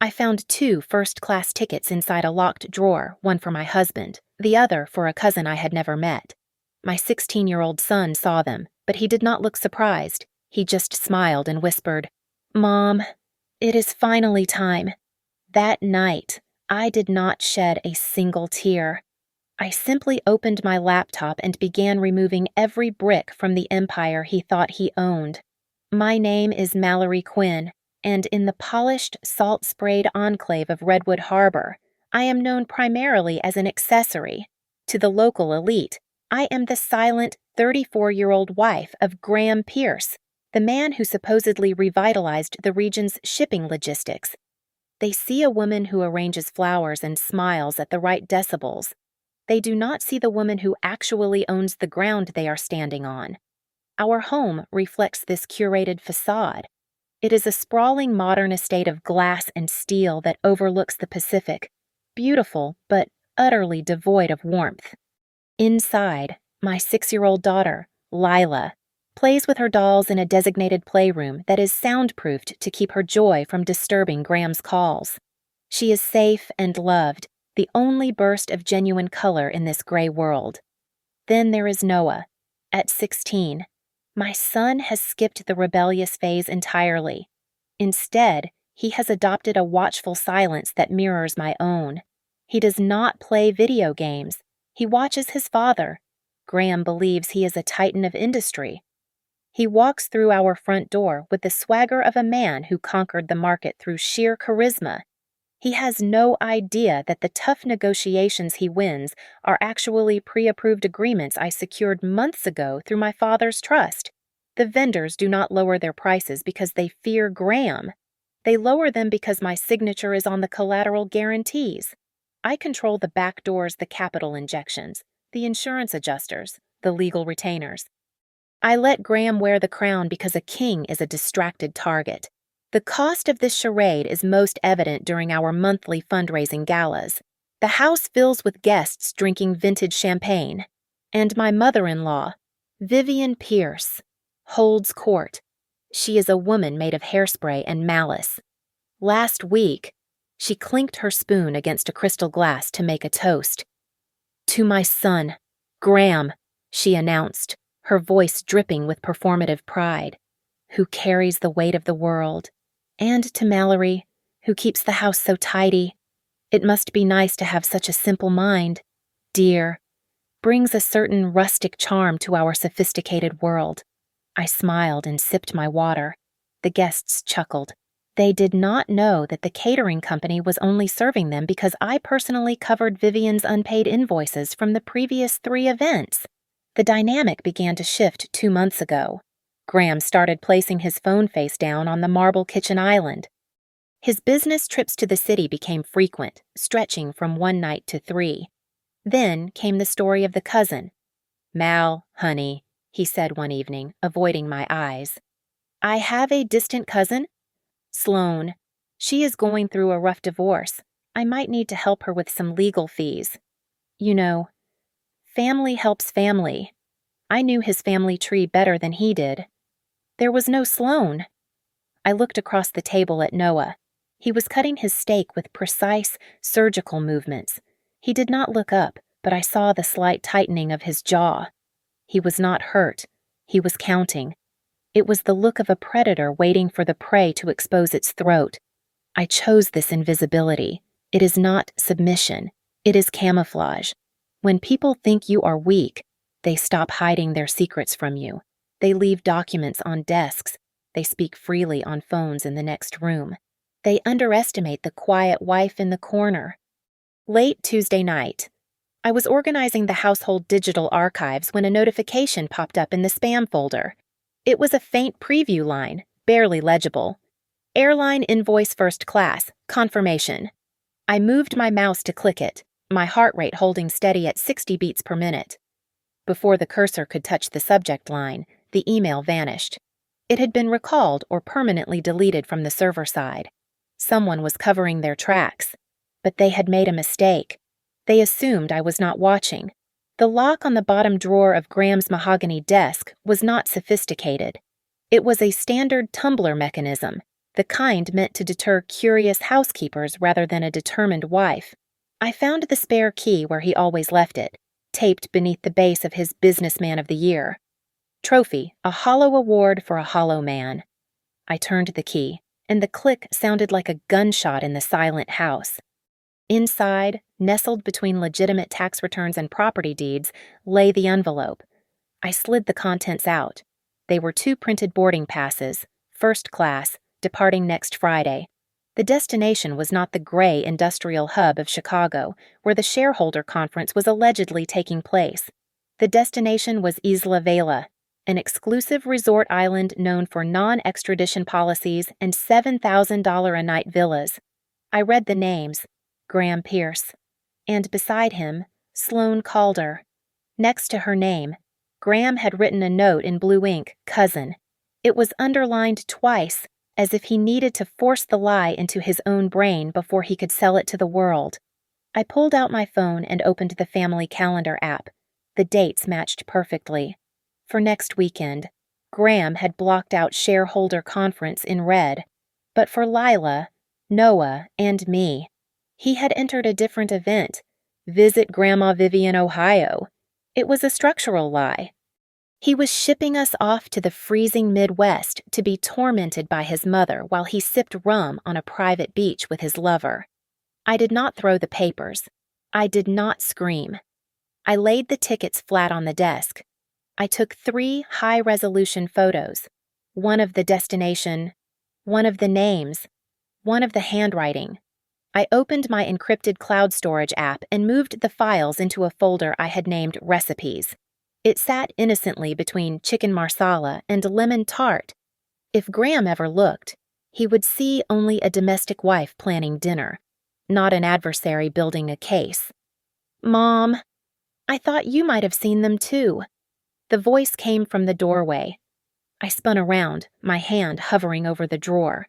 I found two first-class tickets inside a locked drawer, one for my husband, the other for a cousin I had never met. My 16-year-old son saw them, but he did not look surprised. He just smiled and whispered, "Mom, it is finally time." That night, I did not shed a single tear. I simply opened my laptop and began removing every brick from the empire he thought he owned. My name is Mallory Quinn, and in the polished, salt-sprayed enclave of Redwood Harbor, I am known primarily as an accessory. To the local elite, I am the silent 34-year-old wife of Graham Pierce, the man who supposedly revitalized the region's shipping logistics. They see a woman who arranges flowers and smiles at the right decibels. They do not see the woman who actually owns the ground they are standing on. Our home reflects this curated facade. It is a sprawling modern estate of glass and steel that overlooks the Pacific, beautiful but utterly devoid of warmth. Inside, my 6-year-old daughter, Lila, plays with her dolls in a designated playroom that is soundproofed to keep her joy from disturbing Graham's calls. She is safe and loved, the only burst of genuine color in this gray world. Then there is Noah, at 16. My son has skipped the rebellious phase entirely. Instead, he has adopted a watchful silence that mirrors my own. He does not play video games. He watches his father. Graham believes he is a titan of industry. He walks through our front door with the swagger of a man who conquered the market through sheer charisma. He has no idea that the tough negotiations he wins are actually pre-approved agreements I secured months ago through my father's trust. The vendors do not lower their prices because they fear Graham. They lower them because my signature is on the collateral guarantees. I control the back doors, the capital injections, the insurance adjusters, the legal retainers. I let Graham wear the crown because a king is a distracted target. The cost of this charade is most evident during our monthly fundraising galas. The house fills with guests drinking vintage champagne. And my mother-in-law, Vivian Pierce, holds court. She is a woman made of hairspray and malice. Last week, she clinked her spoon against a crystal glass to make a toast. "To my son, Graham," she announced, her voice dripping with performative pride, "who carries the weight of the world. And to Mallory, who keeps the house so tidy. It must be nice to have such a simple mind. Dear, brings a certain rustic charm to our sophisticated world." I smiled and sipped my water. The guests chuckled. They did not know that the catering company was only serving them because I personally covered Vivian's unpaid invoices from the previous 3 events. The dynamic began to shift 2 months ago. Graham started placing his phone face down on the marble kitchen island. His business trips to the city became frequent, stretching from 1 night to 3. Then came the story of the cousin. "Mal, honey," he said one evening, avoiding my eyes. "I have a distant cousin, Sloane. She is going through a rough divorce. I might need to help her with some legal fees. You know, family helps family. I knew his family tree better than he did. There was no Sloane." I looked across the table at Noah. He was cutting his steak with precise, surgical movements. He did not look up, but I saw the slight tightening of his jaw. He was not hurt. He was counting. It was the look of a predator waiting for the prey to expose its throat. I chose this invisibility. It is not submission. It is camouflage. When people think you are weak, they stop hiding their secrets from you. They leave documents on desks. They speak freely on phones in the next room. They underestimate the quiet wife in the corner. Late Tuesday night, I was organizing the household digital archives when a notification popped up in the spam folder. It was a faint preview line, barely legible. "Airline invoice first class, confirmation." I moved my mouse to click it, my heart rate holding steady at 60 beats per minute. Before the cursor could touch the subject line, the email vanished. It had been recalled or permanently deleted from the server side. Someone was covering their tracks, but they had made a mistake. They assumed I was not watching. The lock on the bottom drawer of Graham's mahogany desk was not sophisticated. It was a standard tumbler mechanism. the kind meant to deter curious housekeepers rather than a determined wife. I found the spare key where he always left it, taped beneath the base of his Businessman of the Year. Trophy, a hollow award for a hollow man. I turned the key, and the click sounded like a gunshot in the silent house. Inside, nestled between legitimate tax returns and property deeds, lay the envelope. I slid the contents out. They were 2 printed boarding passes, first class, departing next Friday. The destination was not the gray industrial hub of Chicago, where the shareholder conference was allegedly taking place. The destination was Isla Vela, an exclusive resort island known for non-extradition policies and $7,000 a night villas. I read the names, Graham Pierce, and beside him, Sloane Calder. Next to her name, Graham had written a note in blue ink, cousin. It was underlined twice, as if he needed to force the lie into his own brain before he could sell it to the world. I pulled out my phone and opened the family calendar app. The dates matched perfectly. For next weekend, Graham had blocked out shareholder conference in red. But for Lila, Noah, and me, he had entered a different event. Visit Grandma Vivian, Ohio. It was a structural lie. He was shipping us off to the freezing Midwest to be tormented by his mother while he sipped rum on a private beach with his lover. I did not throw the papers. I did not scream. I laid the tickets flat on the desk. I took 3 high-resolution photos, one of the destination, one of the names, one of the handwriting. I opened my encrypted cloud storage app and moved the files into a folder I had named Recipes. It sat innocently between chicken marsala and lemon tart. If Graham ever looked, he would see only a domestic wife planning dinner, not an adversary building a case. Mom, I thought you might have seen them too. The voice came from the doorway. I spun around, my hand hovering over the drawer.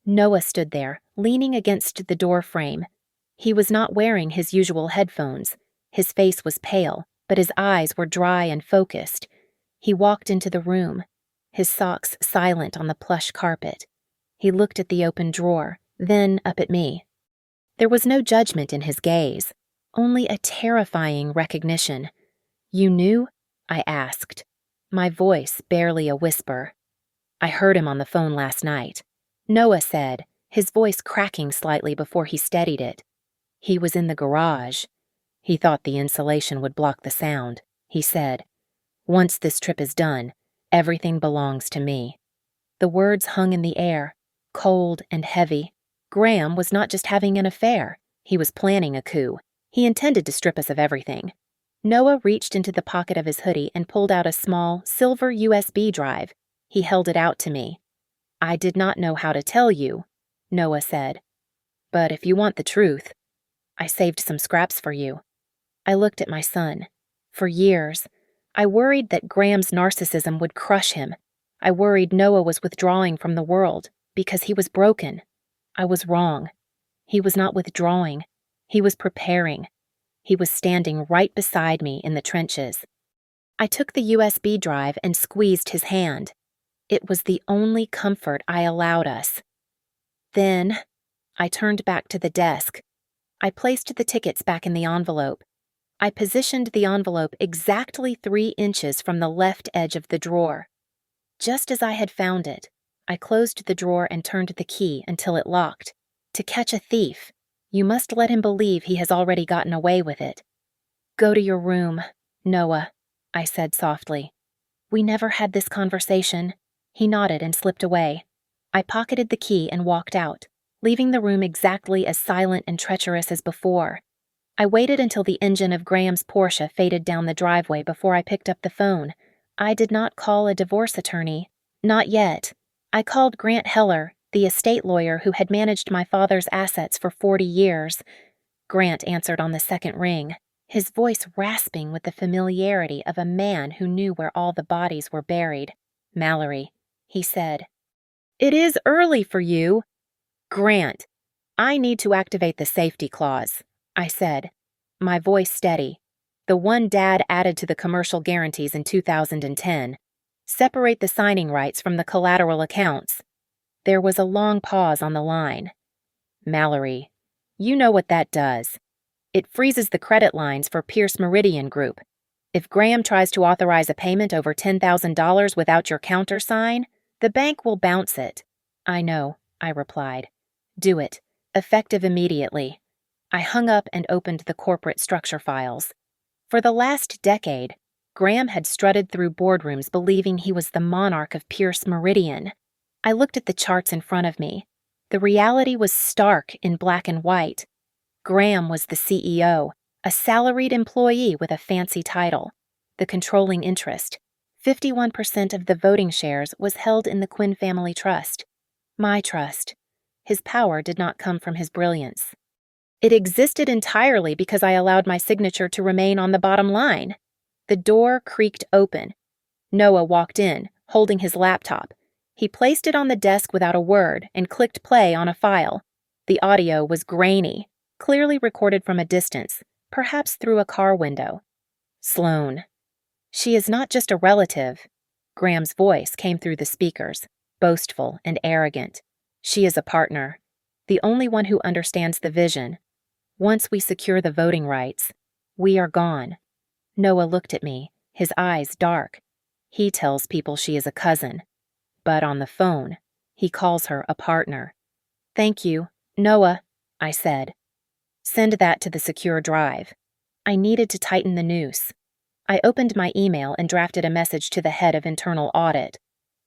Noah stood there, leaning against the door frame. He was not wearing his usual headphones. His face was pale, but his eyes were dry and focused. He walked into the room, his socks silent on the plush carpet. He looked at the open drawer, then up at me. There was no judgment in his gaze, only a terrifying recognition. You knew? I asked, my voice barely a whisper. I heard him on the phone last night. Noah said, his voice cracking slightly before he steadied it. He was in the garage. He thought the insulation would block the sound. He said, once this trip is done, everything belongs to me. The words hung in the air, cold and heavy. Graham was not just having an affair. He was planning a coup. He intended to strip us of everything. Noah reached into the pocket of his hoodie and pulled out a small, silver USB drive. He held it out to me. I did not know how to tell you, Noah said. But if you want the truth, I saved some scraps for you. I looked at my son. For years, I worried that Graham's narcissism would crush him. I worried Noah was withdrawing from the world because he was broken. I was wrong. He was not withdrawing. He was preparing. He was standing right beside me in the trenches. I took the USB drive and squeezed his hand. It was the only comfort I allowed us. Then, I turned back to the desk. I placed the tickets back in the envelope. I positioned the envelope exactly 3 inches from the left edge of the drawer. Just as I had found it, I closed the drawer and turned the key until it locked. To catch a thief, you must let him believe he has already gotten away with it. Go to your room, Noah, I said softly. We never had this conversation. He nodded and slipped away. I pocketed the key and walked out, leaving the room exactly as silent and treacherous as before. I waited until the engine of Graham's Porsche faded down the driveway before I picked up the phone. I did not call a divorce attorney. Not yet. I called Grant Heller, the estate lawyer who had managed my father's assets for 40 years. Grant answered on the second ring, his voice rasping with the familiarity of a man who knew where all the bodies were buried. Mallory, he said. It is early for you. Grant, I need to activate the safety clause, I said, my voice steady. The one Dad added to the commercial guarantees in 2010. Separate the signing rights from the collateral accounts. There was a long pause on the line. Mallory, you know what that does. It freezes the credit lines for Pierce Meridian Group. If Graham tries to authorize a payment over $10,000 without your countersign, the bank will bounce it. I know, I replied. Do it. Effective immediately. I hung up and opened the corporate structure files. For the last decade, Graham had strutted through boardrooms believing he was the monarch of Pierce Meridian. I looked at the charts in front of me. The reality was stark in black and white. Graham was the CEO, a salaried employee with a fancy title. The controlling interest, 51% of the voting shares, was held in the Quinn family trust. My trust. His power did not come from his brilliance. It existed entirely because I allowed my signature to remain on the bottom line. The door creaked open. Noah walked in, holding his laptop. He placed it on the desk without a word and clicked play on a file. The audio was grainy, clearly recorded from a distance, perhaps through a car window. Sloan. She is not just a relative. Graham's voice came through the speakers, boastful and arrogant. She is a partner, the only one who understands the vision. Once we secure the voting rights, we are gone. Noah looked at me, his eyes dark. He tells people she is a cousin, but on the phone, he calls her a partner. Thank you, Noah, I said. Send that to the secure drive. I needed to tighten the noose. I opened my email and drafted a message to the head of internal audit.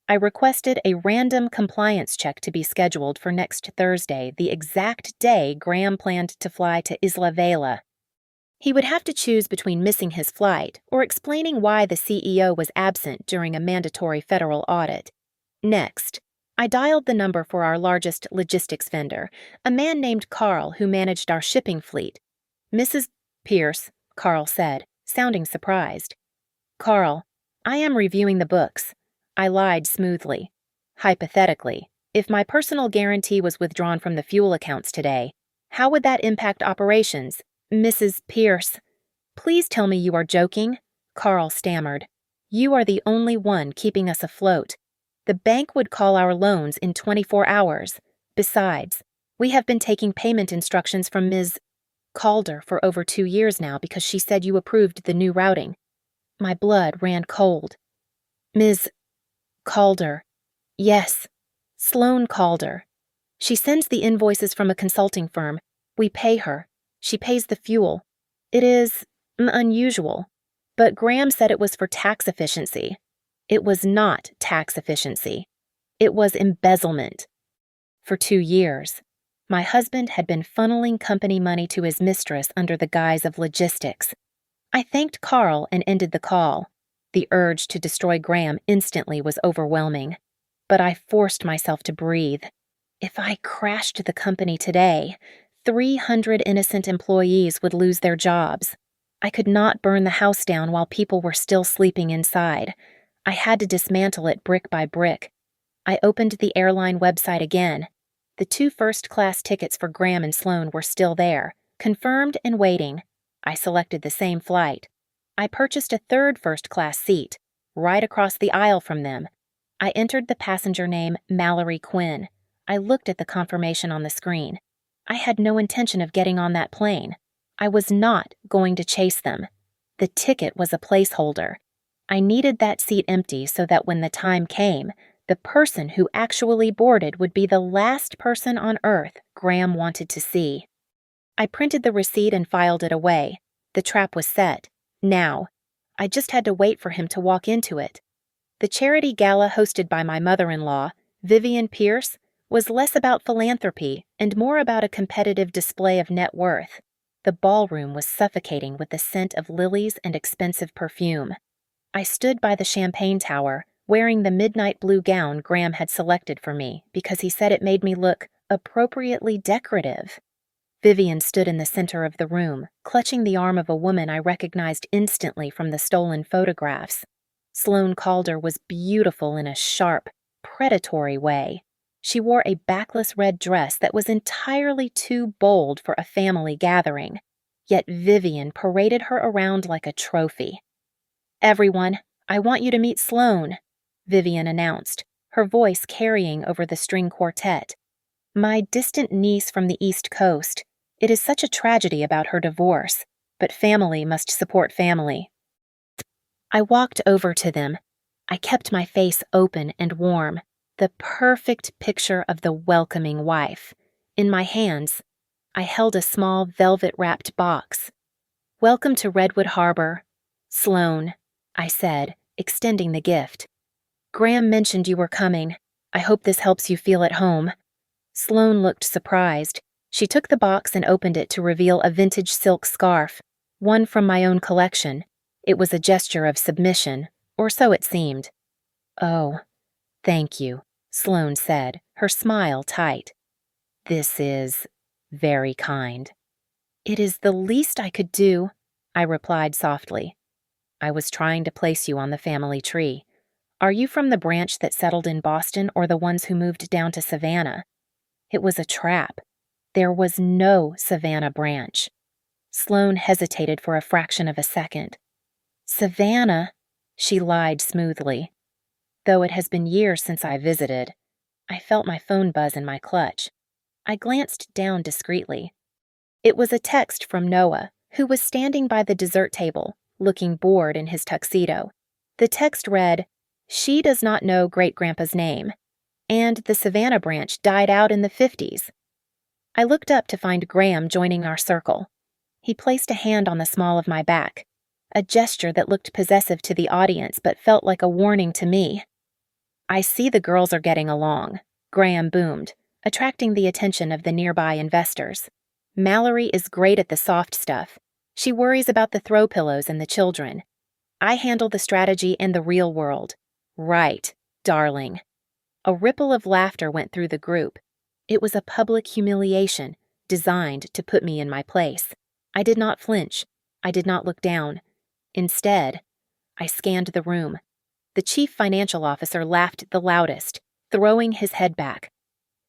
I requested a random compliance check to be scheduled for next Thursday, the exact day Graham planned to fly to Isla Vela. He would have to choose between missing his flight or explaining why the CEO was absent during a mandatory federal audit. Next, I dialed the number for our largest logistics vendor, a man named Carl who managed our shipping fleet. Mrs. Pierce, Carl said, sounding surprised. Carl, I am reviewing the books. I lied smoothly. Hypothetically, if my personal guarantee was withdrawn from the fuel accounts today, how would that impact operations? Mrs. Pierce, please tell me you are joking, Carl stammered. You are the only one keeping us afloat. The bank would call our loans in 24 hours. Besides, we have been taking payment instructions from Ms. Calder for over 2 years now because she said you approved the new routing. My blood ran cold. Ms. Calder. Yes, Sloan Calder. She sends the invoices from a consulting firm. We pay her. She pays the fuel. It is unusual, but Graham said it was for tax efficiency. It was not tax efficiency. It was embezzlement. For 2 years, my husband had been funneling company money to his mistress under the guise of logistics. I thanked Carl and ended the call. The urge to destroy Graham instantly was overwhelming, but I forced myself to breathe. If I crashed the company today, 300 innocent employees would lose their jobs. I could not burn the house down while people were still sleeping inside. I had to dismantle it brick by brick. I opened the airline website again. The 2 first-class tickets for Graham and Sloan were still there, confirmed and waiting. I selected the same flight. I purchased a 3rd first-class seat, right across the aisle from them. I entered the passenger name Mallory Quinn. I looked at the confirmation on the screen. I had no intention of getting on that plane. I was not going to chase them. The ticket was a placeholder. I needed that seat empty so that when the time came, the person who actually boarded would be the last person on Earth Graham wanted to see. I printed the receipt and filed it away. The trap was set. Now, I just had to wait for him to walk into it. The charity gala hosted by my mother-in-law, Vivian Pierce, was less about philanthropy and more about a competitive display of net worth. The ballroom was suffocating with the scent of lilies and expensive perfume. I stood by the champagne tower, wearing the midnight blue gown Graham had selected for me because he said it made me look appropriately decorative. Vivian stood in the center of the room, clutching the arm of a woman I recognized instantly from the stolen photographs. Sloan Calder was beautiful in a sharp, predatory way. She wore a backless red dress that was entirely too bold for a family gathering, yet Vivian paraded her around like a trophy. "Everyone, I want you to meet Sloan," Vivian announced, her voice carrying over the string quartet. "My distant niece from the East Coast. It is such a tragedy about her divorce, but family must support family." I walked over to them. I kept my face open and warm, the perfect picture of the welcoming wife. In my hands, I held a small velvet-wrapped box. "Welcome to Redwood Harbor, Sloan," I said, extending the gift. "Graham mentioned you were coming. I hope this helps you feel at home." Sloan looked surprised. She took the box and opened it to reveal a vintage silk scarf, one from my own collection. It was a gesture of submission, or so it seemed. "Oh, thank you," Sloan said, her smile tight. "This is very kind." "It is the least I could do," I replied softly. "I was trying to place you on the family tree. Are you from the branch that settled in Boston or the ones who moved down to Savannah?" It was a trap. There was no Savannah branch. Sloan hesitated for a fraction of a second. "Savannah," she lied smoothly. "Though it has been years since I visited." I felt my phone buzz in my clutch. I glanced down discreetly. It was a text from Noah, who was standing by the dessert table, looking bored in his tuxedo. The text read, "She does not know great-grandpa's name," and the Savannah branch died out in the 50s. I looked up to find Graham joining our circle. He placed a hand on the small of my back, a gesture that looked possessive to the audience but felt like a warning to me. "I see the girls are getting along," Graham boomed, attracting the attention of the nearby investors. "Mallory is great at the soft stuff. She worries about the throw pillows and the children. I handle the strategy and the real world." "Right, darling." A ripple of laughter went through the group. It was a public humiliation, designed to put me in my place. I did not flinch. I did not look down. Instead, I scanned the room. The chief financial officer laughed the loudest, throwing his head back.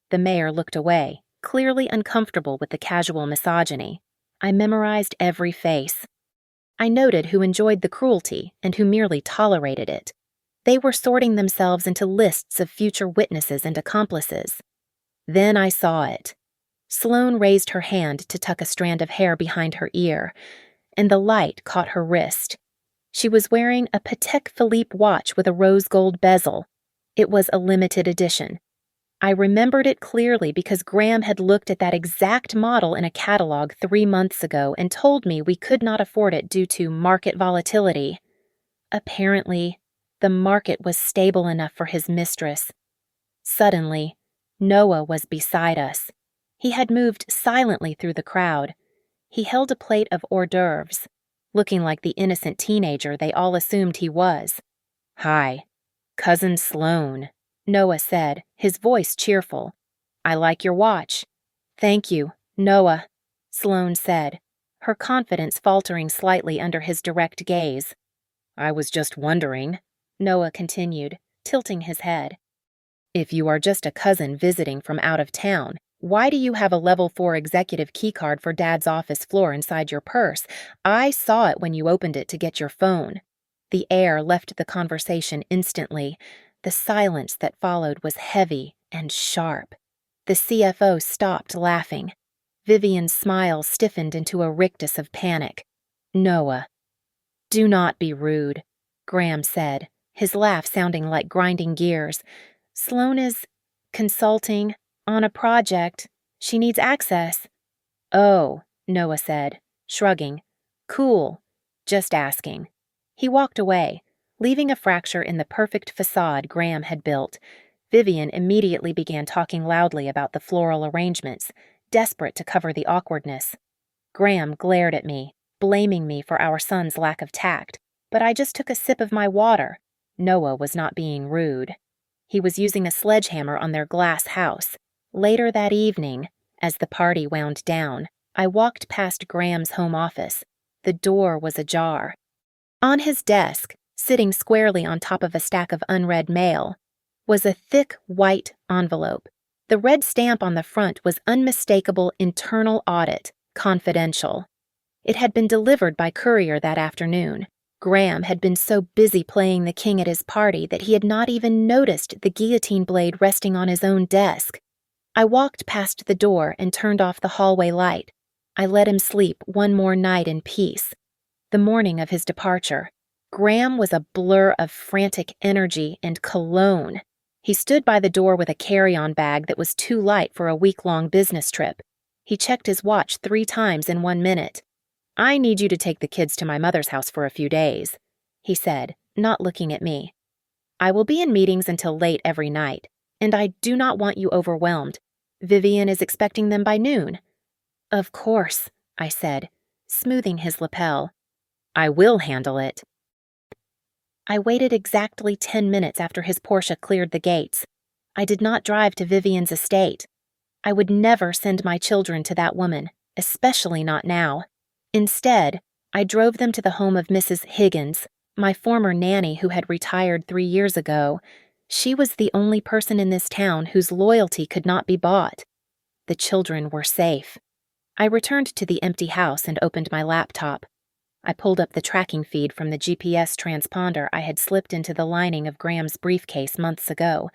The mayor looked away, clearly uncomfortable with the casual misogyny. I memorized every face. I noted who enjoyed the cruelty and who merely tolerated it. They were sorting themselves into lists of future witnesses and accomplices. Then I saw it. Sloan raised her hand to tuck a strand of hair behind her ear, and the light caught her wrist. She was wearing a Patek Philippe watch with a rose gold bezel. It was a limited edition. I remembered it clearly because Graham had looked at that exact model in a catalog 3 months ago and told me we could not afford it due to market volatility. Apparently, the market was stable enough for his mistress. Suddenly, Noah was beside us. He had moved silently through the crowd. He held a plate of hors d'oeuvres, looking like the innocent teenager they all assumed he was. "Hi, Cousin Sloan," Noah said, his voice cheerful. "I like your watch." "Thank you, Noah," Sloan said, her confidence faltering slightly under his direct gaze. "I was just wondering," Noah continued, tilting his head. "If you are just a cousin visiting from out of town, why do you have a level 4 executive keycard for Dad's office floor inside your purse? I saw it when you opened it to get your phone." The air left the conversation instantly. The silence that followed was heavy and sharp. The CFO stopped laughing. Vivian's smile stiffened into a rictus of panic. "Noah." "Do not be rude," Graham said, his laugh sounding like grinding gears. "Sloan is consulting on a project. She needs access." "Oh," Noah said, shrugging. "Cool. Just asking." He walked away, leaving a fracture in the perfect facade Graham had built. Vivian immediately began talking loudly about the floral arrangements, desperate to cover the awkwardness. Graham glared at me, blaming me for our son's lack of tact, but I just took a sip of my water. Noah was not being rude. He was using a sledgehammer on their glass house. Later that evening, as the party wound down, I walked past Graham's home office. The door was ajar. On his desk, sitting squarely on top of a stack of unread mail, was a thick white envelope. The red stamp on the front was unmistakable internal audit, confidential. It had been delivered by courier that afternoon. Graham had been so busy playing the king at his party that he had not even noticed the guillotine blade resting on his own desk. I walked past the door and turned off the hallway light. I let him sleep one more night in peace. The morning of his departure, Graham was a blur of frantic energy and cologne. He stood by the door with a carry-on bag that was too light for a week-long business trip. He checked his watch 3 times in 1 minute. "I need you to take the kids to my mother's house for a few days," he said, not looking at me. "I will be in meetings until late every night, and I do not want you overwhelmed. Vivian is expecting them by noon." "Of course," I said, smoothing his lapel. "I will handle it." I waited exactly 10 minutes after his Porsche cleared the gates. I did not drive to Vivian's estate. I would never send my children to that woman, especially not now. Instead, I drove them to the home of Mrs. Higgins, my former nanny who had retired 3 years ago. She was the only person in this town whose loyalty could not be bought. The children were safe. I returned to the empty house and opened my laptop. I pulled up the tracking feed from the GPS transponder I had slipped into the lining of Graham's briefcase months ago.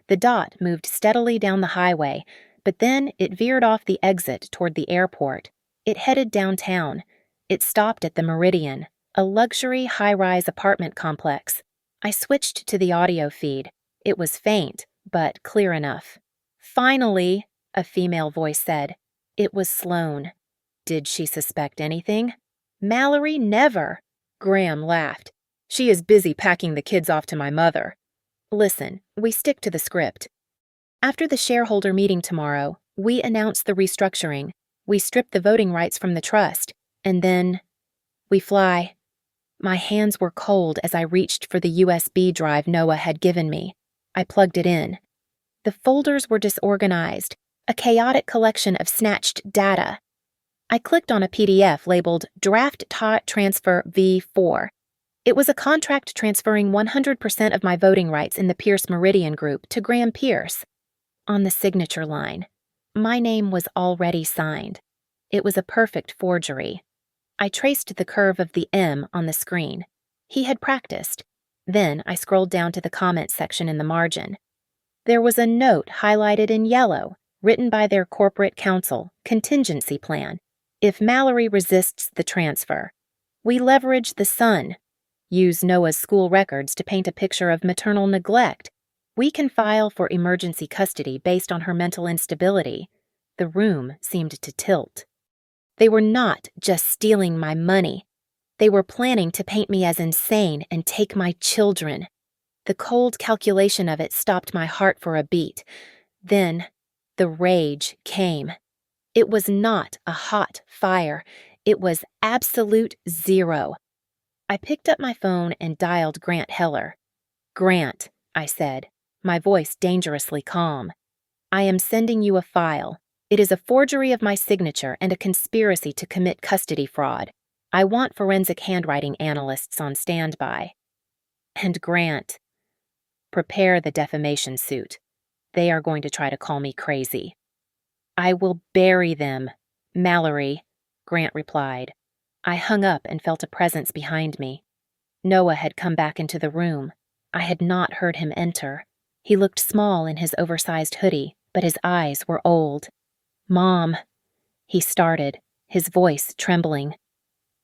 The dot moved steadily down the highway, but then it veered off the exit toward the airport. It headed downtown. It stopped at the Meridian, a luxury high-rise apartment complex. I switched to the audio feed. It was faint, but clear enough. "Finally," a female voice said. It was Sloane. Did she suspect anything? "Mallory, never." Graham laughed. "She is busy packing the kids off to my mother." "Listen, we stick to the script. After the shareholder meeting tomorrow, we announce the restructuring. We strip the voting rights from the trust, and then we fly." My hands were cold as I reached for the USB drive Noah had given me. I plugged it in. The folders were disorganized, a chaotic collection of snatched data. I clicked on a PDF labeled Draft Transfer V4. It was a contract transferring 100% of my voting rights in the Pierce Meridian Group to Graham Pierce. On the signature line, my name was already signed. It was a perfect forgery. I traced the curve of the M on the screen. He had practiced. Then I scrolled down to the comments section in the margin. There was a note highlighted in yellow, written by their corporate counsel, contingency plan. If Mallory resists the transfer, we leverage the son. Use Noah's school records to paint a picture of maternal neglect. We can file for emergency custody based on her mental instability. The room seemed to tilt. They were not just stealing my money. They were planning to paint me as insane and take my children. The cold calculation of it stopped my heart for a beat. Then, the rage came. It was not a hot fire. It was absolute zero. I picked up my phone and dialed Grant Heller. "Grant," I said, my voice dangerously calm. "I am sending you a file. It is a forgery of my signature and a conspiracy to commit custody fraud. I want forensic handwriting analysts on standby." And Grant, "Prepare the defamation suit. They are going to try to call me crazy." "I will bury them, Mallory," Grant replied. I hung up and felt a presence behind me. Noah had come back into the room. I had not heard him enter. He looked small in his oversized hoodie, but his eyes were old. "Mom," he started, his voice trembling.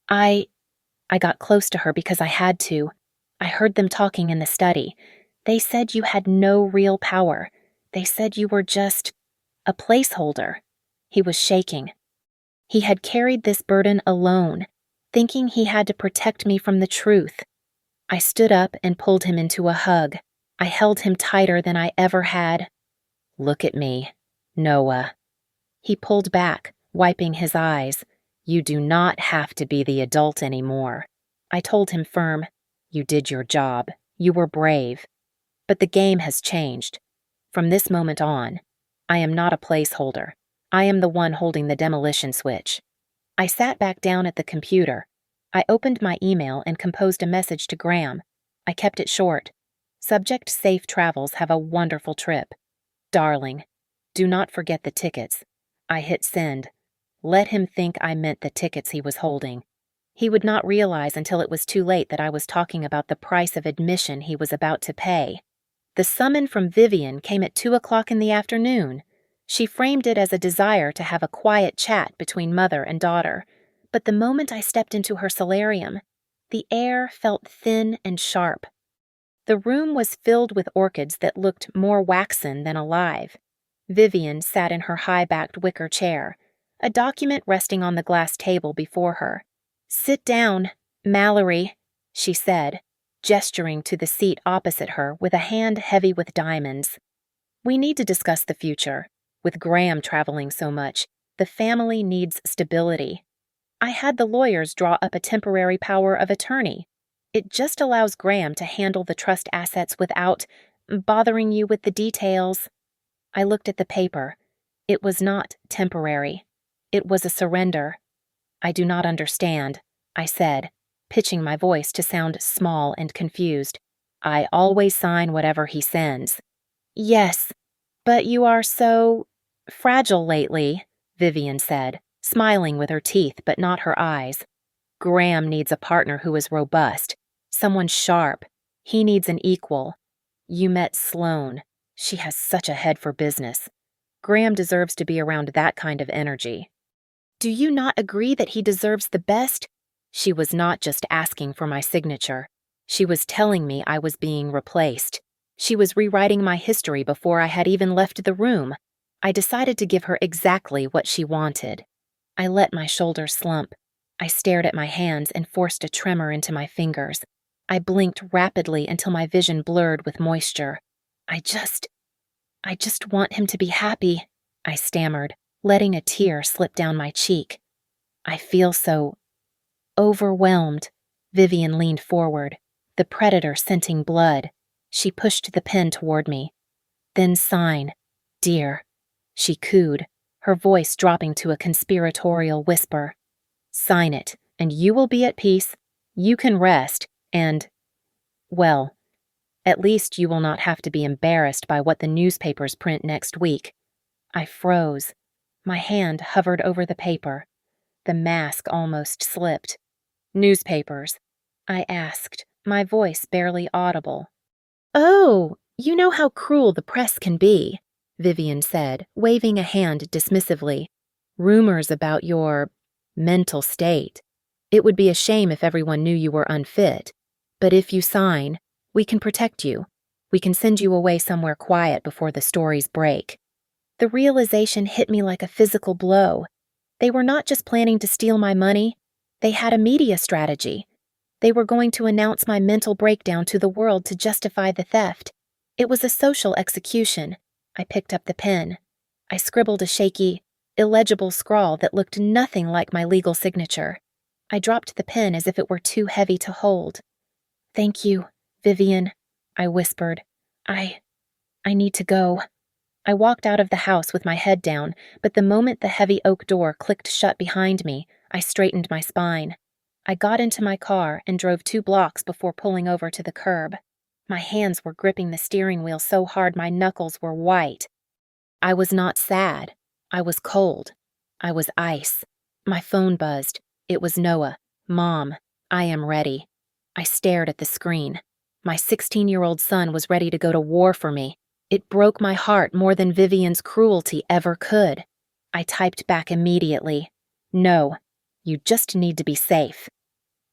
I got close to her because I had to. I heard them talking in the study. They said you had no real power. They said you were just a placeholder." He was shaking. He had carried this burden alone, thinking he had to protect me from the truth. I stood up and pulled him into a hug. I held him tighter than I ever had. "Look at me, Noah." He pulled back, wiping his eyes. "You do not have to be the adult anymore." I told him firm, "You did your job. You were brave. But the game has changed. From this moment on, I am not a placeholder. I am the one holding the demolition switch." I sat back down at the computer. I opened my email and composed a message to Graham. I kept it short. Subject: safe travels, have a wonderful trip. Darling, do not forget the tickets. I hit send. Let him think I meant the tickets he was holding. He would not realize until it was too late that I was talking about the price of admission he was about to pay. The summon from Vivian came at 2 o'clock in the afternoon. She framed it as a desire to have a quiet chat between mother and daughter, but the moment I stepped into her solarium, the air felt thin and sharp. The room was filled with orchids that looked more waxen than alive. Vivian sat in her high-backed wicker chair, a document resting on the glass table before her. "Sit down, Mallory," she said, gesturing to the seat opposite her with a hand heavy with diamonds. "We need to discuss the future. With Graham traveling so much, the family needs stability. I had the lawyers draw up a temporary power of attorney. It just allows Graham to handle the trust assets without bothering you with the details." I looked at the paper. It was not temporary. It was a surrender. "I do not understand," I said, pitching my voice to sound small and confused. "I always sign whatever he sends." "Yes, but you are so fragile lately," Vivian said, smiling with her teeth but not her eyes. "Graham needs a partner who is robust, someone sharp. He needs an equal. You met Sloane. She has such a head for business. Graham deserves to be around that kind of energy." "Do you not agree that he deserves the best?" She was not just asking for my signature. She was telling me I was being replaced. She was rewriting my history before I had even left the room. I decided to give her exactly what she wanted. I let my shoulders slump. I stared at my hands and forced a tremor into my fingers. I blinked rapidly until my vision blurred with moisture. I just want him to be happy," I stammered, letting a tear slip down my cheek. "I feel so overwhelmed." Vivian leaned forward, the predator scenting blood. She pushed the pen toward me. "Then sign, dear," she cooed, her voice dropping to a conspiratorial whisper. "Sign it, and you will be at peace. You can rest, and, well, at least you will not have to be embarrassed by what the newspapers print next week." I froze. My hand hovered over the paper. The mask almost slipped. "Newspapers?" I asked, my voice barely audible. "Oh, you know how cruel the press can be," Vivian said, waving a hand dismissively. "Rumors about your mental state. It would be a shame if everyone knew you were unfit. But if you sign, we can protect you. We can send you away somewhere quiet before the stories break." The realization hit me like a physical blow. They were not just planning to steal my money. They had a media strategy. They were going to announce my mental breakdown to the world to justify the theft. It was a social execution. I picked up the pen. I scribbled a shaky, illegible scrawl that looked nothing like my legal signature. I dropped the pen as if it were too heavy to hold. "Thank you, Vivian," I whispered. I need to go." I walked out of the house with my head down, but the moment the heavy oak door clicked shut behind me, I straightened my spine. I got into my car and drove 2 blocks before pulling over to the curb. My hands were gripping the steering wheel so hard my knuckles were white. I was not sad. I was cold. I was ice. My phone buzzed. It was Noah. "Mom, I am ready." I stared at the screen. My 16-year-old son was ready to go to war for me. It broke my heart more than Vivian's cruelty ever could. I typed back immediately. "No, you just need to be safe."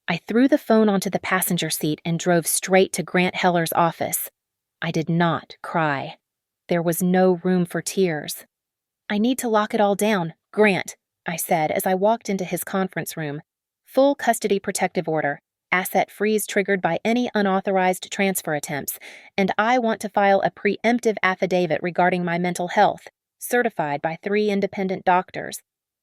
I threw the phone onto the passenger seat and drove straight to Grant Heller's office. I did not cry. There was no room for tears. "I need to lock it all down, Grant," I said as I walked into his conference room. "Full custody protective order. Asset freeze triggered by any unauthorized transfer attempts, and I want to file a preemptive affidavit regarding my mental health, certified by 3 independent doctors."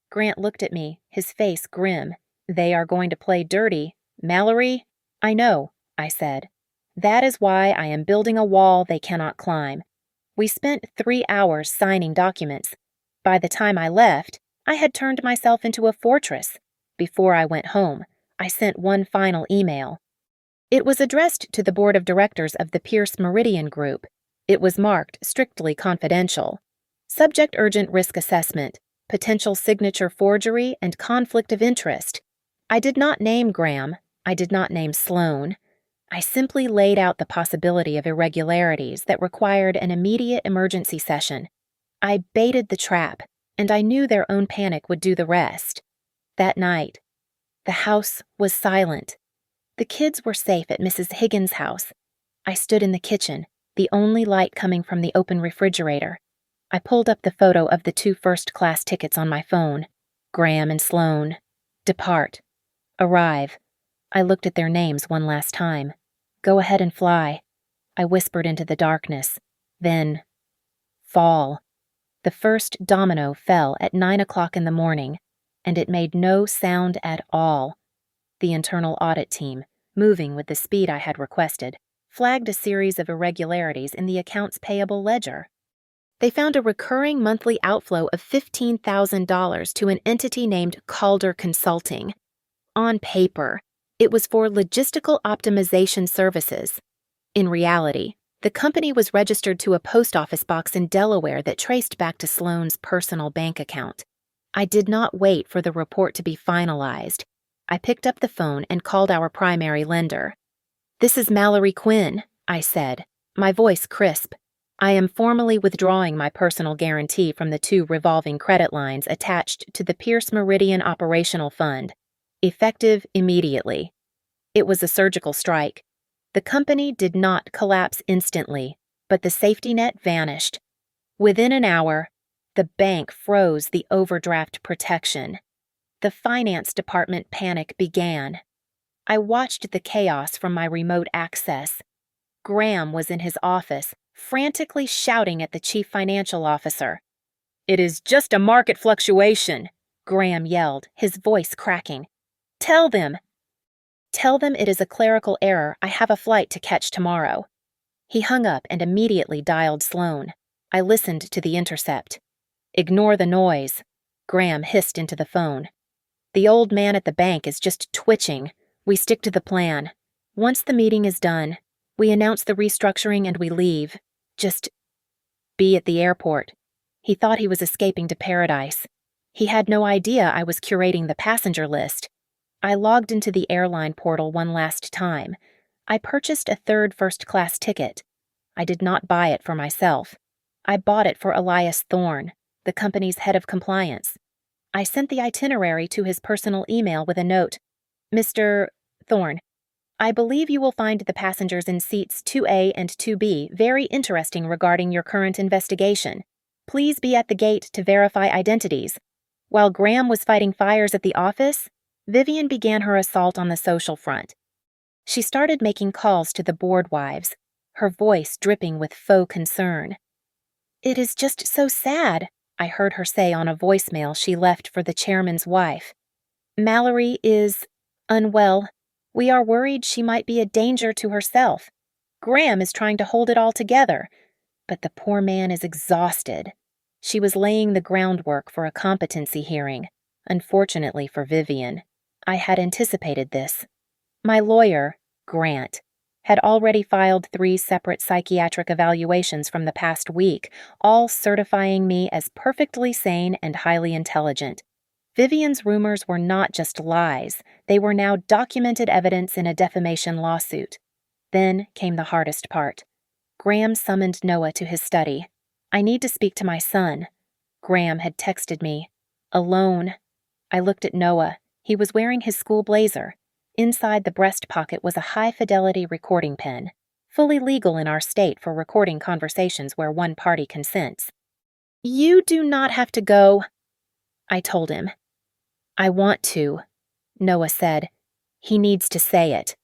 Grant looked at me, his face grim. "They are going to play dirty, Mallory?" "I know," I said. "That is why I am building a wall they cannot climb." We spent 3 hours signing documents. By the time I left, I had turned myself into a fortress. Before I went home, I sent one final email. It was addressed to the board of directors of the Pierce Meridian Group. It was marked strictly confidential. Subject: urgent risk assessment, potential signature forgery, and conflict of interest. I did not name Graham. I did not name Sloan. I simply laid out the possibility of irregularities that required an immediate emergency session. I baited the trap, and I knew their own panic would do the rest. That night, the house was silent. The kids were safe at Mrs. Higgins' house. I stood in the kitchen, the only light coming from the open refrigerator. I pulled up the photo of the 2 first-class tickets on my phone. Graham and Sloan. Depart. Arrive. I looked at their names one last time. Go ahead and fly. I whispered into the darkness. Then, fall. The first domino fell at 9 o'clock in the morning, and it made no sound at all. The internal audit team, moving with the speed I had requested, flagged a series of irregularities in the accounts payable ledger. They found a recurring monthly outflow of $15,000 to an entity named Calder Consulting. On paper, it was for logistical optimization services. In reality, the company was registered to a post office box in Delaware that traced back to Sloan's personal bank account. I did not wait for the report to be finalized. I picked up the phone and called our primary lender. "This is Mallory Quinn," I said, my voice crisp. "I am formally withdrawing my personal guarantee from the 2 revolving credit lines attached to the Pierce Meridian Operational Fund. Effective immediately." It was a surgical strike. The company did not collapse instantly, but the safety net vanished. Within an hour, the bank froze the overdraft protection. The finance department panic began. I watched the chaos from my remote access. Graham was in his office, frantically shouting at the chief financial officer. "It is just a market fluctuation," Graham yelled, his voice cracking. Tell them it is a clerical error. I have a flight to catch tomorrow." He hung up and immediately dialed Sloan. I listened to the intercept. "Ignore the noise," Graham hissed into the phone. "The old man at the bank is just twitching. We stick to the plan. Once the meeting is done, we announce the restructuring and we leave. Just be at the airport." He thought he was escaping to paradise. He had no idea I was curating the passenger list. I logged into the airline portal one last time. I purchased a 3rd first-class ticket. I did not buy it for myself. I bought it for Elias Thorne, the company's head of compliance. I sent the itinerary to his personal email with a note. "Mr. Thorne, I believe you will find the passengers in seats 2A and 2B very interesting regarding your current investigation. Please be at the gate to verify identities." While Graham was fighting fires at the office, Vivian began her assault on the social front. She started making calls to the board wives, her voice dripping with faux concern. "It is just so sad," I heard her say on a voicemail she left for the chairman's wife. "Mallory is unwell. We are worried she might be a danger to herself. Graham is trying to hold it all together, but the poor man is exhausted." She was laying the groundwork for a competency hearing, unfortunately for Vivian. I had anticipated this. My lawyer, Grant, had already filed 3 separate psychiatric evaluations from the past week, all certifying me as perfectly sane and highly intelligent. Vivian's rumors were not just lies, they were now documented evidence in a defamation lawsuit. Then came the hardest part. Graham summoned Noah to his study. "I need to speak to my son." Graham had texted me. "Alone." I looked at Noah. He was wearing his school blazer. Inside the breast pocket was a high-fidelity recording pen, fully legal in our state for recording conversations where one party consents. "You do not have to go," I told him. "I want to," Noah said. "He needs to say it."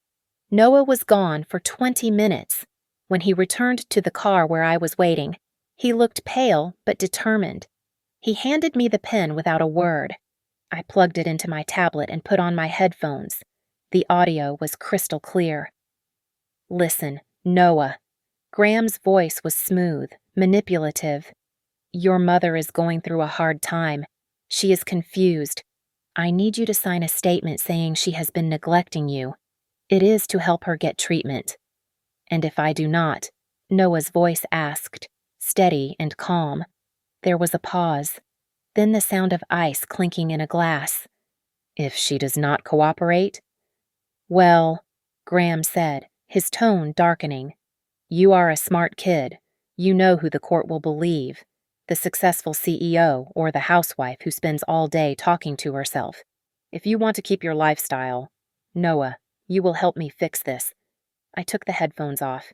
Noah was gone for 20 minutes. When he returned to the car where I was waiting, he looked pale but determined. He handed me the pen without a word. I plugged it into my tablet and put on my headphones. The audio was crystal clear. "Listen, Noah." Graham's voice was smooth, manipulative. "Your mother is going through a hard time. She is confused. I need you to sign a statement saying she has been neglecting you. It is to help her get treatment." "And if I do not?" Noah's voice asked, steady and calm. There was a pause, then the sound of ice clinking in a glass. If she does not cooperate? Well, Graham said, his tone darkening. You are a smart kid. You know who the court will believe. The successful CEO or the housewife who spends all day talking to herself. If you want to keep your lifestyle, Noah, you will help me fix this. I took the headphones off.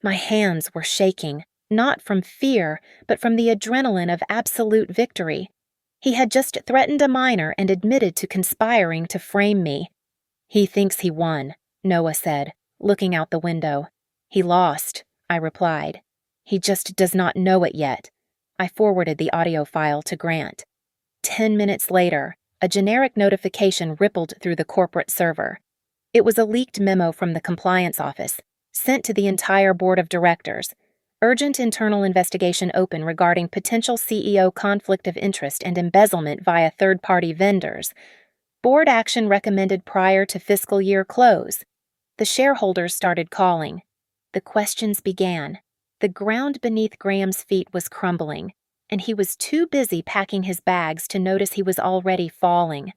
My hands were shaking, not from fear, but from the adrenaline of absolute victory. He had just threatened a minor and admitted to conspiring to frame me. He thinks he won, Noah said, looking out the window. He lost, I replied. He just does not know it yet. I forwarded the audio file to Grant. 10 minutes later, a generic notification rippled through the corporate server. It was a leaked memo from the compliance office, sent to the entire board of directors. Urgent internal investigation open regarding potential CEO conflict of interest and embezzlement via third-party vendors. Board action recommended prior to fiscal year close. The shareholders started calling. The questions began. The ground beneath Graham's feet was crumbling, and he was too busy packing his bags to notice he was already falling.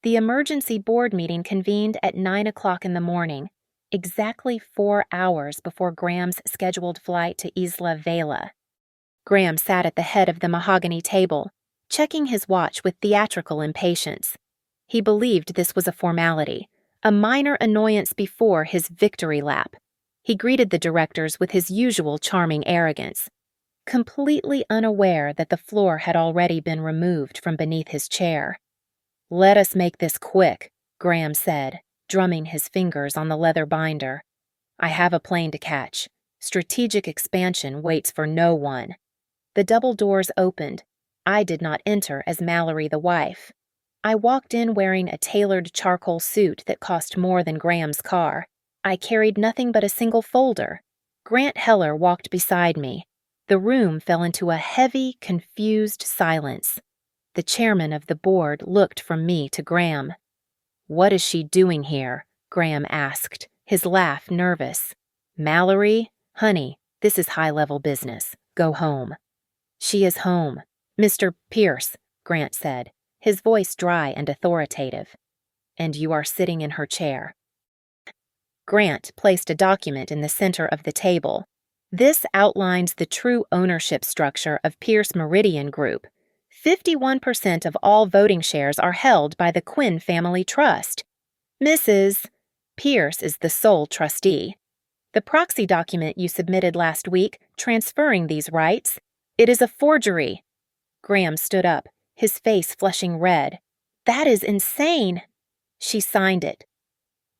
The emergency board meeting convened at 9 o'clock in the morning, exactly 4 hours before Graham's scheduled flight to Isla Vela. Graham sat at the head of the mahogany table, checking his watch with theatrical impatience. He believed this was a formality, a minor annoyance before his victory lap. He greeted the directors with his usual charming arrogance, completely unaware that the floor had already been removed from beneath his chair. Let us make this quick, Graham said, drumming his fingers on the leather binder. I have a plane to catch. Strategic expansion waits for no one. The double doors opened. I did not enter as Mallory the wife. I walked in wearing a tailored charcoal suit that cost more than Graham's car. I carried nothing but a single folder. Grant Heller walked beside me. The room fell into a heavy, confused silence. The chairman of the board looked from me to Graham. What is she doing here? Graham asked, his laugh nervous. Mallory, honey, this is high-level business. Go home. She is home. Mr. Pierce, Grant said, his voice dry and authoritative. And you are sitting in her chair. Grant placed a document in the center of the table. This outlines the true ownership structure of Pierce Meridian Group. 51% of all voting shares are held by the Quinn Family Trust. Mrs. Pierce is the sole trustee. The proxy document you submitted last week transferring these rights, it is a forgery. Graham stood up, his face flushing red. That is insane. She signed it.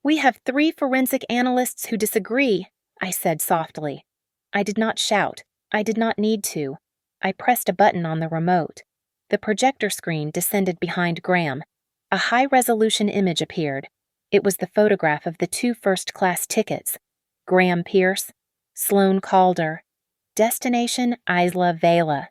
We have 3 forensic analysts who disagree, I said softly. I did not shout. I did not need to. I pressed a button on the remote. The projector screen descended behind Graham. A high-resolution image appeared. It was the photograph of the 2 first-class tickets. Graham Pierce, Sloane Calder. Destination Isla Vela.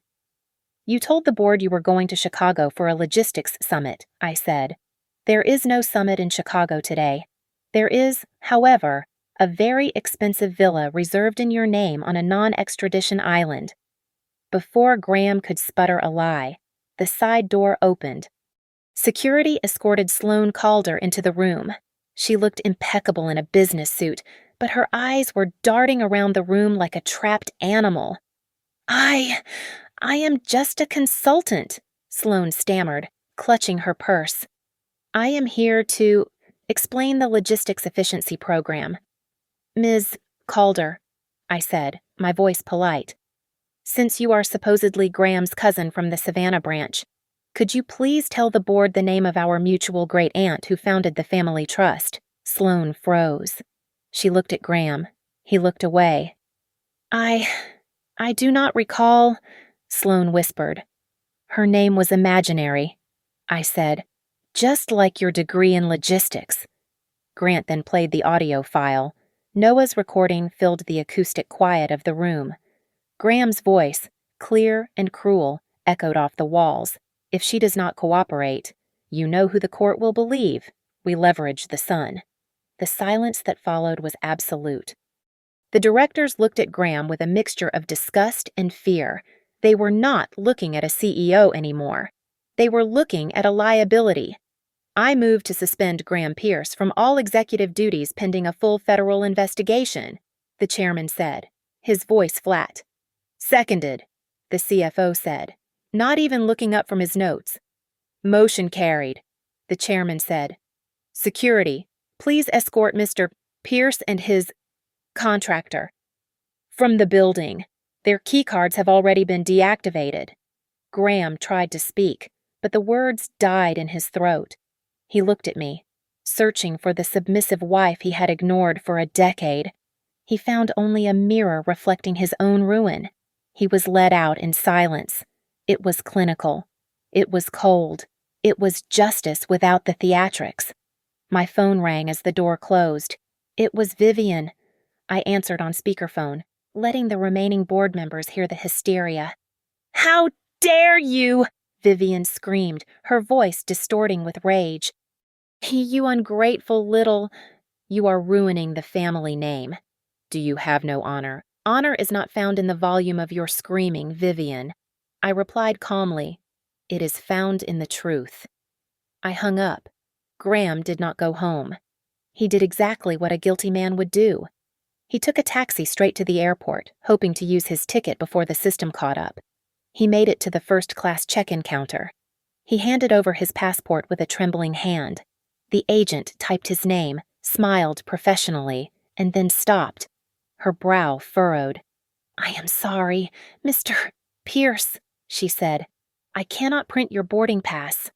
You told the board you were going to Chicago for a logistics summit, I said. There is no summit in Chicago today. There is, however, a very expensive villa reserved in your name on a non-extradition island. Before Graham could sputter a lie, the side door opened. Security escorted Sloane Calder into the room. She looked impeccable in a business suit, but her eyes were darting around the room like a trapped animal. I am just a consultant, Sloane stammered, clutching her purse. I am here to explain the logistics efficiency program. Ms. Calder, I said, my voice polite. Since you are supposedly Graham's cousin from the Savannah branch, could you please tell the board the name of our mutual great-aunt who founded the family trust? Sloane froze. She looked at Graham. He looked away. I do not recall, Sloane whispered. Her name was imaginary, I said, just like your degree in logistics. Grant then played the audio file. Noah's recording filled the acoustic quiet of the room. Graham's voice, clear and cruel, echoed off the walls. If she does not cooperate, you know who the court will believe. We leverage the sun. The silence that followed was absolute. The directors looked at Graham with a mixture of disgust and fear. They were not looking at a CEO anymore. They were looking at a liability. I move to suspend Graham Pierce from all executive duties pending a full federal investigation, the chairman said, his voice flat. Seconded, the CFO said, not even looking up from his notes. Motion carried, the chairman said. Security, please escort Mr. Pierce and his contractor from the building. Their keycards have already been deactivated. Graham tried to speak, but the words died in his throat. He looked at me, searching for the submissive wife he had ignored for a decade. He found only a mirror reflecting his own ruin. He was led out in silence. It was clinical. It was cold. It was justice without the theatrics. My phone rang as the door closed. It was Vivian. I answered on speakerphone, letting the remaining board members hear the hysteria. "How dare you!" Vivian screamed, her voice distorting with rage. "You ungrateful little—" "You are ruining the family name. Do you have no honor? Honor is not found in the volume of your screaming, Vivian." I replied calmly, "It is found in the truth." I hung up. Graham did not go home. He did exactly what a guilty man would do. He took a taxi straight to the airport, hoping to use his ticket before the system caught up. He made it to the first-class check-in counter. He handed over his passport with a trembling hand. The agent typed his name, smiled professionally, and then stopped. Her brow furrowed. "I am sorry, Mr. Pierce," she said. "I cannot print your boarding pass."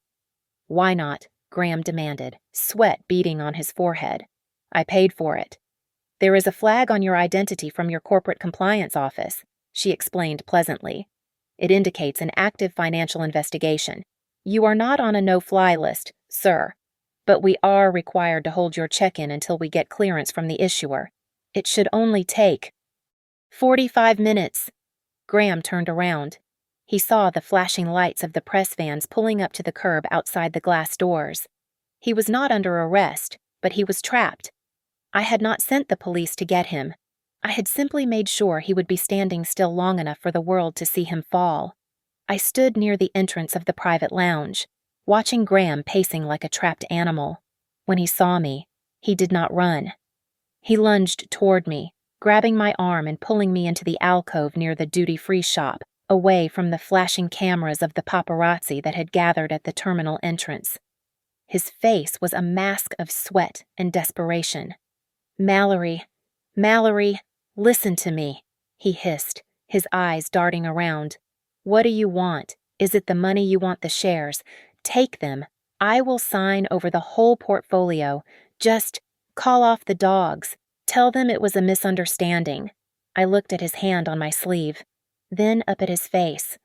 "Why not?" Graham demanded, sweat beading on his forehead. "I paid for it." "There is a flag on your identity from your corporate compliance office," she explained pleasantly. "It indicates an active financial investigation. You are not on a no-fly list, sir, but we are required to hold your check-in until we get clearance from the issuer. It should only take 45 minutes. Graham turned around. He saw the flashing lights of the press vans pulling up to the curb outside the glass doors. He was not under arrest, but he was trapped. I had not sent the police to get him. I had simply made sure he would be standing still long enough for the world to see him fall. I stood near the entrance of the private lounge, watching Graham pacing like a trapped animal. When he saw me, he did not run. He lunged toward me, grabbing my arm and pulling me into the alcove near the duty-free shop, away from the flashing cameras of the paparazzi that had gathered at the terminal entrance. His face was a mask of sweat and desperation. Mallory, listen to me," he hissed, his eyes darting around. "What do you want? Is it the money you want the shares? Take them. I will sign over the whole portfolio. Just call off the dogs. Tell them it was a misunderstanding." I looked at his hand on my sleeve, then up at his face.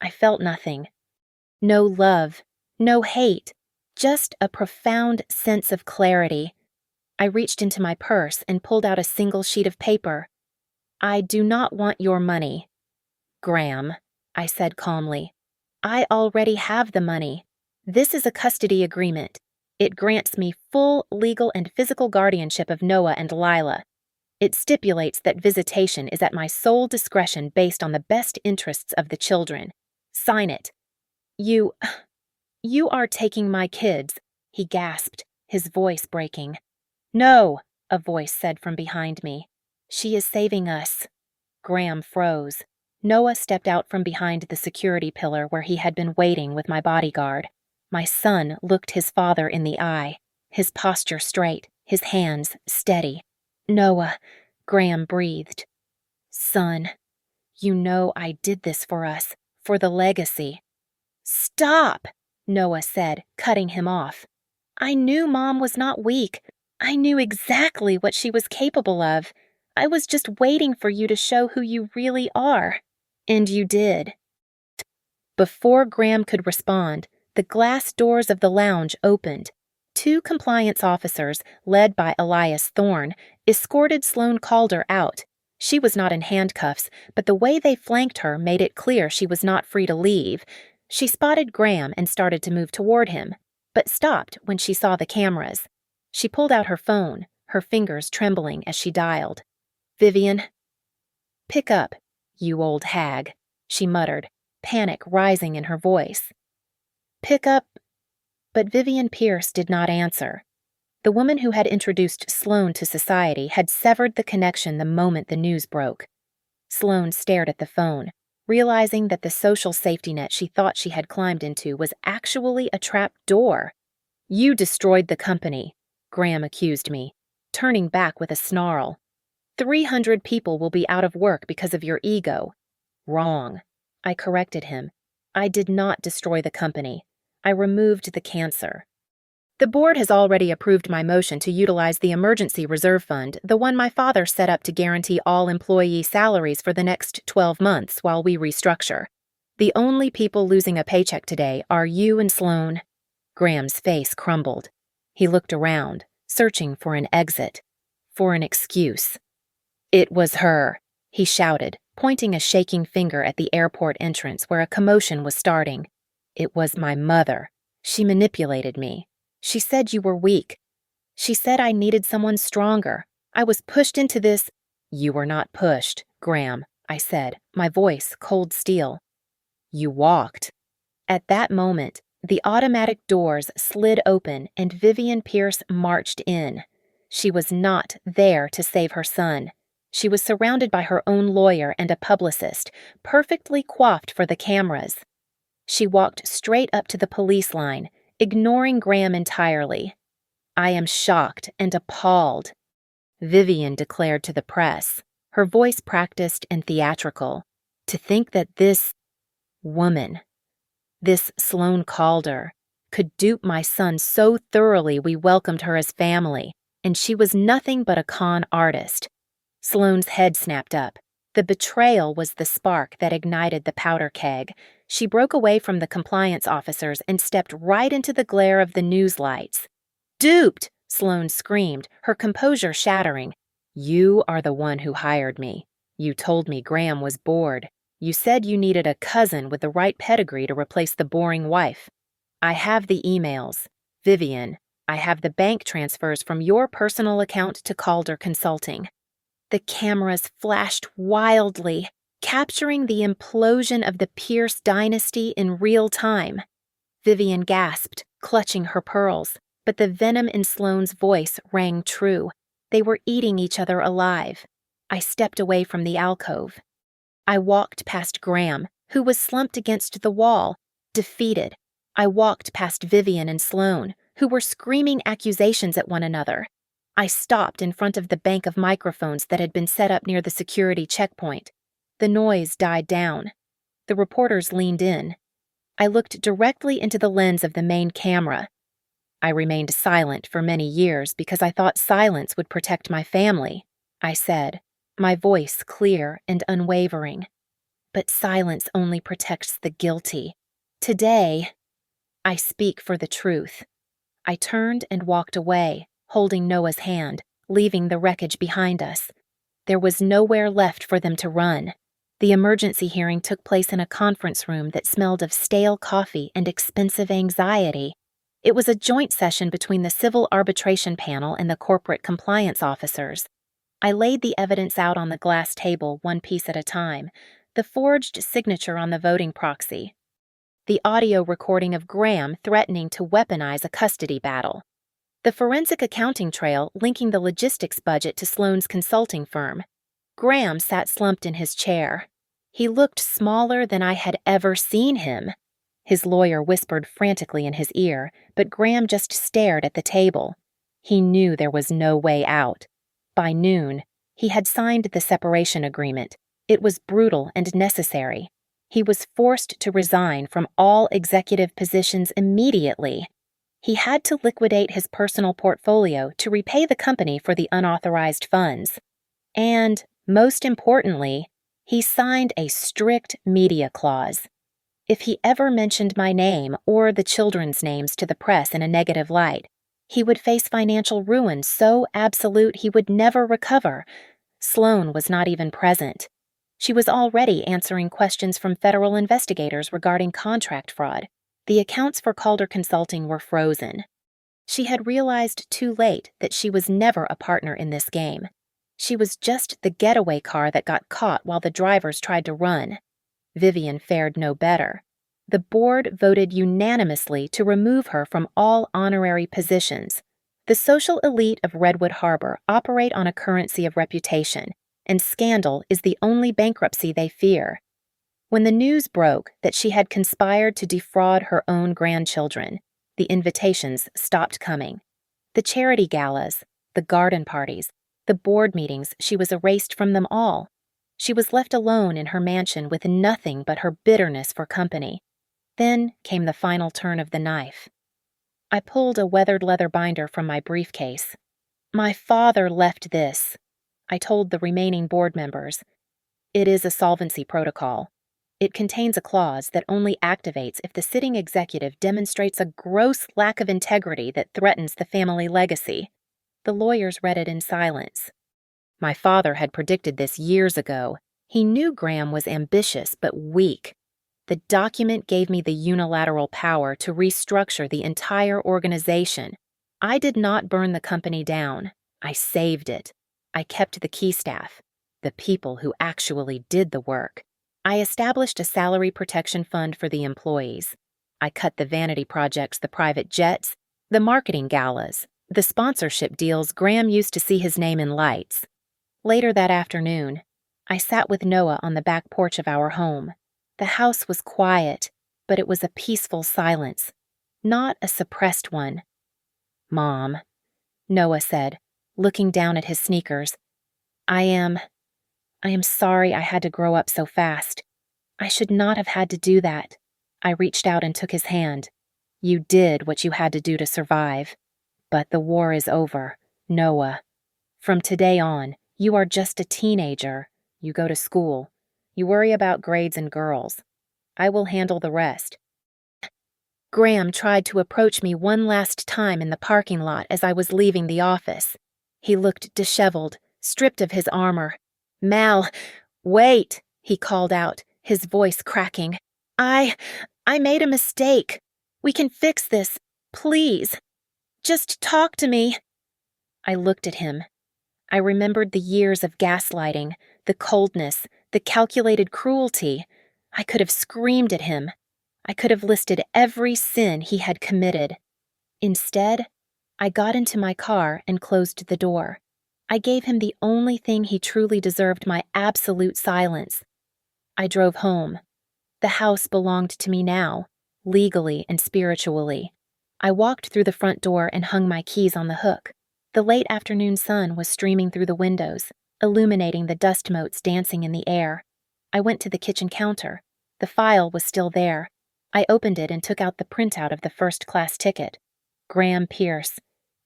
I felt nothing. No love, no hate, just a profound sense of clarity. I reached into my purse and pulled out a single sheet of paper. "I do not want your money, Graham," I said calmly. "I already have the money. This is a custody agreement. It grants me full legal and physical guardianship of Noah and Lila. It stipulates that visitation is at my sole discretion based on the best interests of the children. Sign it." You are taking my kids," he gasped, his voice breaking. "No," a voice said from behind me. "She is saving us." Graham froze. Noah stepped out from behind the security pillar where he had been waiting with my bodyguard. My son looked his father in the eye, his posture straight, his hands steady. "Noah," Graham breathed. "Son, you know I did this for us, for the legacy." "Stop," Noah said, cutting him off. "I knew Mom was not weak. I knew exactly what she was capable of. I was just waiting for you to show who you really are. And you did." Before Graham could respond, the glass doors of the lounge opened. 2 compliance officers, led by Elias Thorne, escorted Sloane Calder out. She was not in handcuffs, but the way they flanked her made it clear she was not free to leave. She spotted Graham and started to move toward him, but stopped when she saw the cameras. She pulled out her phone, her fingers trembling as she dialed. "Vivian." "Pick up, you old hag," she muttered, panic rising in her voice. "Pick up But Vivian Pierce did not answer. The woman who had introduced Sloane to society had severed the connection the moment the news broke. Sloane stared at the phone, realizing that the social safety net she thought she had climbed into was actually a trap door. "You destroyed the company," Graham accused me, turning back with a snarl. "300 people will be out of work because of your ego." "Wrong," I corrected him. "I did not destroy the company. I removed the cancer." "The board has already approved my motion to utilize the emergency reserve fund, the one my father set up to guarantee all employee salaries for the next 12 months while we restructure. The only people losing a paycheck today are you and Sloane." Graham's face crumbled. He looked around, searching for an exit, for an excuse. "It was her," he shouted, pointing a shaking finger at the airport entrance where a commotion was starting. "It was my mother. She manipulated me. She said you were weak. She said I needed someone stronger. I was pushed into this—" "You were not pushed, Graham," I said, my voice cold steel. "You walked." At that moment, the automatic doors slid open and Vivian Pierce marched in. She was not there to save her son. She was surrounded by her own lawyer and a publicist, perfectly coiffed for the cameras. She walked straight up to the police line, ignoring Graham entirely. "I am shocked and appalled," Vivian declared to the press, her voice practiced and theatrical. "To think that this woman, this Sloane Calder, could dupe my son so thoroughly we welcomed her as family, and she was nothing but a con artist." Sloane's head snapped up. The betrayal was the spark that ignited the powder keg. She broke away from the compliance officers and stepped right into the glare of the news lights. "Duped!" Sloane screamed, her composure shattering. "You are the one who hired me. You told me Graham was bored. You said you needed a cousin with the right pedigree to replace the boring wife. I have the emails. Vivian, I have the bank transfers from your personal account to Calder Consulting." The cameras flashed wildly, capturing the implosion of the Pierce dynasty in real time. Vivian gasped, clutching her pearls, but the venom in Sloane's voice rang true. They were eating each other alive. I stepped away from the alcove. I walked past Graham, who was slumped against the wall, defeated. I walked past Vivian and Sloane, who were screaming accusations at one another. I stopped in front of the bank of microphones that had been set up near the security checkpoint. The noise died down. The reporters leaned in. I looked directly into the lens of the main camera. "I remained silent for many years because I thought silence would protect my family," I said, my voice clear and unwavering. "But silence only protects the guilty. Today, I speak for the truth." I turned and walked away, holding Noah's hand, leaving the wreckage behind us. There was nowhere left for them to run. The emergency hearing took place in a conference room that smelled of stale coffee and expensive anxiety. It was a joint session between the civil arbitration panel and the corporate compliance officers. I laid the evidence out on the glass table one piece at a time, the forged signature on the voting proxy, the audio recording of Graham threatening to weaponize a custody battle, the forensic accounting trail linking the logistics budget to Sloane's consulting firm. Graham sat slumped in his chair. He looked smaller than I had ever seen him. His lawyer whispered frantically in his ear, but Graham just stared at the table. He knew there was no way out. By noon, he had signed the separation agreement. It was brutal and necessary. He was forced to resign from all executive positions immediately. He had to liquidate his personal portfolio to repay the company for the unauthorized funds. And, most importantly, he signed a strict media clause. If he ever mentioned my name or the children's names to the press in a negative light, he would face financial ruin so absolute he would never recover. Sloane was not even present. She was already answering questions from federal investigators regarding contract fraud. The accounts for Calder Consulting were frozen. She had realized too late that she was never a partner in this game. She was just the getaway car that got caught while the drivers tried to run. Vivian fared no better. The board voted unanimously to remove her from all honorary positions. The social elite of Redwood Harbor operate on a currency of reputation, and scandal is the only bankruptcy they fear. When the news broke that she had conspired to defraud her own grandchildren, the invitations stopped coming. The charity galas, the garden parties, the board meetings, she was erased from them all. She was left alone in her mansion with nothing but her bitterness for company. Then came the final turn of the knife. I pulled a weathered leather binder from my briefcase. "My father left this," I told the remaining board members. "It is a solvency protocol. It contains a clause that only activates if the sitting executive demonstrates a gross lack of integrity that threatens the family legacy." The lawyers read it in silence. My father had predicted this years ago. He knew Graham was ambitious but weak. The document gave me the unilateral power to restructure the entire organization. I did not burn the company down. I saved it. I kept the key staff, the people who actually did the work. I established a salary protection fund for the employees. I cut the vanity projects, the private jets, the marketing galas, the sponsorship deals Graham used to see his name in lights. Later that afternoon, I sat with Noah on the back porch of our home. The house was quiet, but it was a peaceful silence, not a suppressed one. "Mom," Noah said, looking down at his sneakers, I am sorry I had to grow up so fast. I should not have had to do that." I reached out and took his hand. "You did what you had to do to survive. But the war is over, Noah. From today on, you are just a teenager. You go to school. You worry about grades and girls. I will handle the rest." Graham tried to approach me one last time in the parking lot as I was leaving the office. He looked disheveled, stripped of his armor. "Mal, wait," he called out, his voice cracking. I made a mistake. We can fix this, please. Just talk to me." I looked at him. I remembered the years of gaslighting, the coldness, the calculated cruelty. I could have screamed at him. I could have listed every sin he had committed. Instead, I got into my car and closed the door. I gave him the only thing he truly deserved, my absolute silence. I drove home. The house belonged to me now, legally and spiritually. I walked through the front door and hung my keys on the hook. The late afternoon sun was streaming through the windows, illuminating the dust motes dancing in the air. I went to the kitchen counter. The file was still there. I opened it and took out the printout of the first-class ticket. Graham Pierce,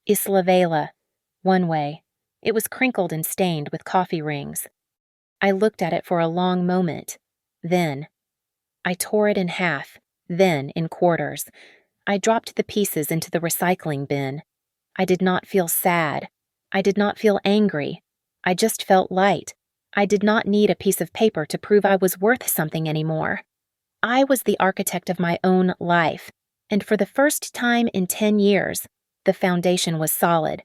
Isla Vela, one way. It was crinkled and stained with coffee rings. I looked at it for a long moment. Then, I tore it in half, then in quarters. I dropped the pieces into the recycling bin. I did not feel sad. I did not feel angry. I just felt light. I did not need a piece of paper to prove I was worth something anymore. I was the architect of my own life, and for the first time in 10 years, the foundation was solid.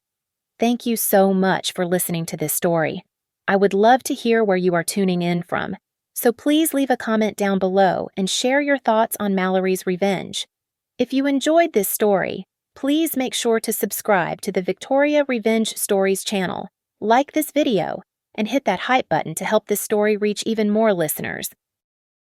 Thank you so much for listening to this story. I would love to hear where you are tuning in from, so please leave a comment down below and share your thoughts on Mallory's revenge. If you enjoyed this story, please make sure to subscribe to the Victoria Revenge Stories channel, like this video, and hit that hype button to help this story reach even more listeners.